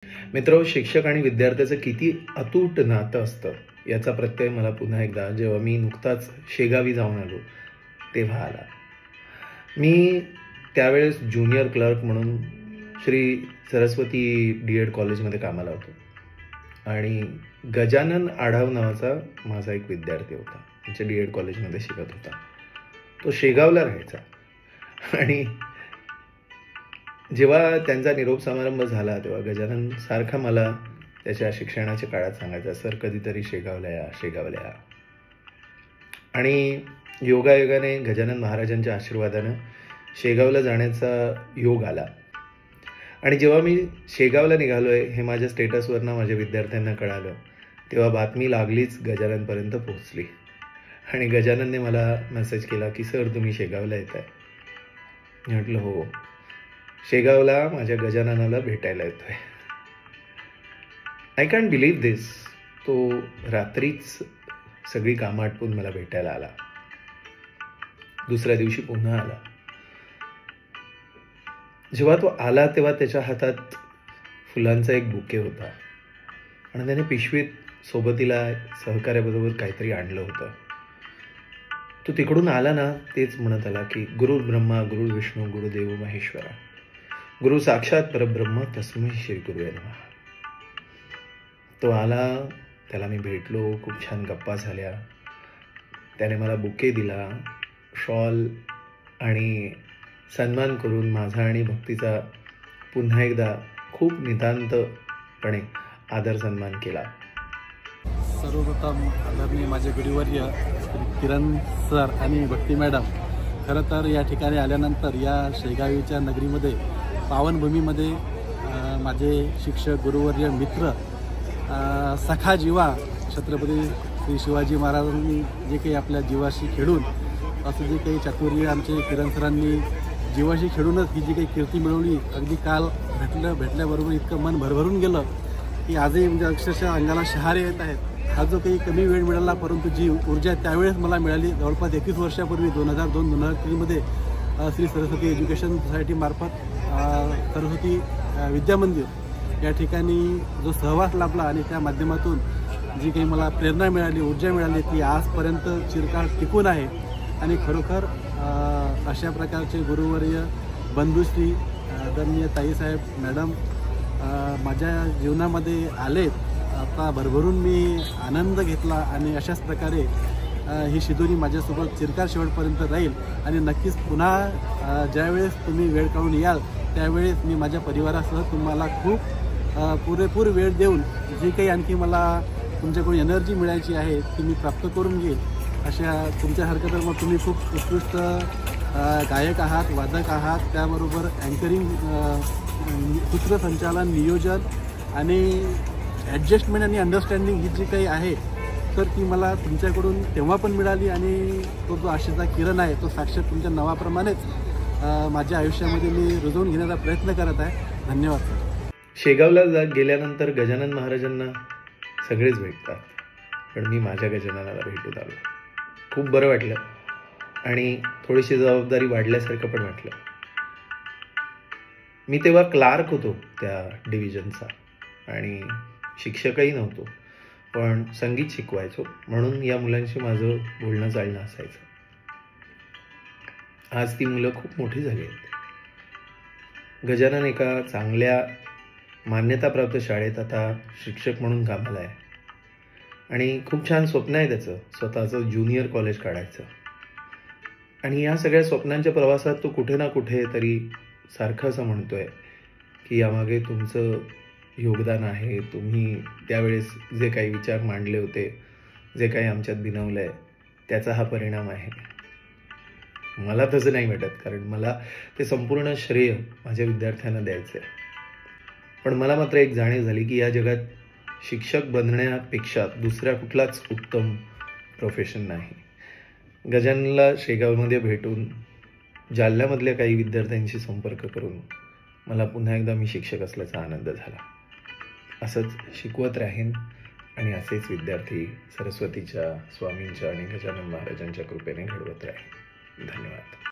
मित्र, शिक्षक आणि विद्यार्थ्याचं किती अतूट नातं असतं याचा प्रत्यय मला पुन्हा एकदा जेव्हा मी नुकताच शेगावी जाऊन आलो तेव्हा आला. मी त्यावेळेस ज्युनियर क्लर्क म्हणून श्री सरस्वती डी.एड. कॉलेजमध्ये कामाला होतो आणि गजानन आढाव नावाचा माझा एक विद्यार्थी होता. आमच्या डी.एड. कॉलेजमध्ये शिकत होता. तो शेगावला राहायचा आणि जेव्हा त्यांचा निरोप समारंभ झाला तेव्हा गजानन सारखा मला त्याच्या शिक्षणाच्या काळात सांगायचा, सर कधीतरी शेगावला या, शेगावला या. आणि योगायोगाने गजानन महाराजांच्या आशीर्वादानं शेगावला जाण्याचा योग आला. आणि जेव्हा मी शेगावला निघालोय हे माझ्या स्टेटसवरनं माझ्या विद्यार्थ्यांना कळालं तेव्हा बातमी लागलीच गजाननपर्यंत पोहोचली आणि गजाननने मला मेसेज केला की सर तुम्ही शेगावला येत आहे. म्हटलं हो, शेगावला माझ्या गजाननाला भेटायला येतोय. आय कॅन्ट बिलीव्ह दिस. तो रात्रीच सगळी कामं आटपून मला भेटायला आला. दुसऱ्या दिवशी पुन्हा आला. जेव्हा तो आला तेव्हा त्याच्या हातात फुलांचा एक बुके होता आणि त्याने पिशवीत सोबतीला सहकार्याबरोबर काहीतरी आणलं होतं. तो तिकडून आला ना तेच म्हणत आला की गुरुर् ब्रह्मा गुरुर् विष्णू गुरुदेव महेश्वरा, गुरु साक्षात परब्रह्म तस्मै श्री गुरुवे नमः. तो आला, त्याला मी भेटलो, खूप छान गप्पा झाल्या. त्याने मला बुके दिला, शॉल आणि सन्मान करून माझा आणि भक्तीचा पुन्हा एकदा खूप नितांतपणे आदर सन्मान केला. सर्वप्रथम आदरणीय माझे गुरुवर्य किरण सर आणि भक्ती मॅडम, खरं तर या ठिकाणी आल्यानंतर या शेगावीच्या नगरीमध्ये पावनभूमीमध्ये माझे शिक्षक गुरुवर्य मित्र सखा जीवा छत्रपती श्री शिवाजी महाराजांनी जे काही आपल्या जीवाशी खेळून असं जे काही चातुर्य आमचे किरण सरांनी जीवाशी खेळूनच ही जी काही कीर्ती मिळवली, अगदी काल भेटल्याबरोबर इतकं मन भरभरून गेलं की आजही म्हणजे अक्षरशः अंगाला शहारे येत आहेत. हा जो काही कमी वेळ मिळाला परंतु जी ऊर्जा त्यावेळेस मला मिळाली जवळपास 21 वर्षापूर्वी 2002-2003मध्ये श्री सरस्वती एज्युकेशन सोसायटीमार्फत सरस्वती विद्यामंदिर या ठिकाणी जो सहवास लाभला आणि त्या माध्यमातून जी काही मला प्रेरणा मिळाली, ऊर्जा मिळाली ती आजपर्यंत चिरकाळ टिकून आहे. आणि खरोखर अशा प्रकारचे गुरुवर्य बंधुश्री आदरणीय ताईसाहेब मॅडम माझ्या जीवनामध्ये आलेत. आता भरभरून मी आनंद घेतला आणि अशाच प्रकारे ही शिदोरी माझ्यासोबत चिरकाळ शेवटपर्यंत राहील. आणि नक्कीच पुन्हा ज्यावेळेस तुम्ही वेळ काढून याल त्यावेळेस मी माझ्या परिवारासह तुम्हाला खूप पुरेपूर वेळ देऊन जी काही आणखी मला तुमच्याकडून एनर्जी मिळायची आहे ती मी प्राप्त करून घेईल. अशा तुमच्यासारखं तर मग तुम्ही खूप उत्कृष्ट गायक आहात, वादक आहात, त्याबरोबर अँकरिंग, सूत्रसंचालन, नियोजन आणि ॲडजस्टमेंट आणि अंडरस्टँडिंग ही जी काही आहे तर ती मला तुमच्याकडून तेव्हा पण मिळाली आणि तो जो आशेचा किरण आहे तो साक्षात तुमच्या नावाप्रमाणेच माझ्या आयुष्यामध्ये मी रुजवून घेण्याचा प्रयत्न करत आहे. धन्यवाद. शेगावला गेल्यानंतर गजानन महाराजांना सगळेच भेटतात, पण मी माझ्या गजाननाला भेटून आलो. खूप बरं वाटलं आणि थोडीशी जबाबदारी वाढल्यासारखं पण वाटलं. मी तेव्हा क्लार्क होतो त्या डिव्हिजनचा आणि शिक्षकही नव्हतो, पण संगीत शिकवायचो म्हणून या मुलांशी माझं बोलणं चालणं असायचं. आज ती मुलं खूप मोठी झाली आहेत. गजानन एका चांगल्या मान्यताप्राप्त शाळेत आता शिक्षक म्हणून कामाला आहे आणि खूप छान स्वप्न आहे त्याचं, स्वतःचं ज्युनियर कॉलेज काढायचं. आणि या सगळ्या स्वप्नांच्या प्रवासात तो कुठे ना कुठे तरी सारखं असं म्हणतोय की यामागे तुमचं योगदान आहे. तुम्ही त्यावेळेस जे काही विचार मांडले होते, जे काही आमच्यात बिनवलं आहे त्याचा हा परिणाम आहे. मला तसं नाही वाटत, कारण मला ते संपूर्ण श्रेय माझ्या विद्यार्थ्यांना द्यायचं आहे. पण मला मात्र एक जाणीव झाली की या जगात शिक्षक बनण्यापेक्षा दुसऱ्या कुठलाच उत्तम प्रोफेशन नाही. गजाननला शेगावमध्ये भेटून जालन्यामधल्या काही विद्यार्थ्यांशी संपर्क करून मला पुन्हा एकदा मी शिक्षक असल्याचा आनंद झाला. असंच शिकवत राहीन आणि असेच विद्यार्थी सरस्वतीच्या, स्वामींच्या आणि गजानन महाराजांच्या कृपेने घडवत राहीन. धन्यवाद.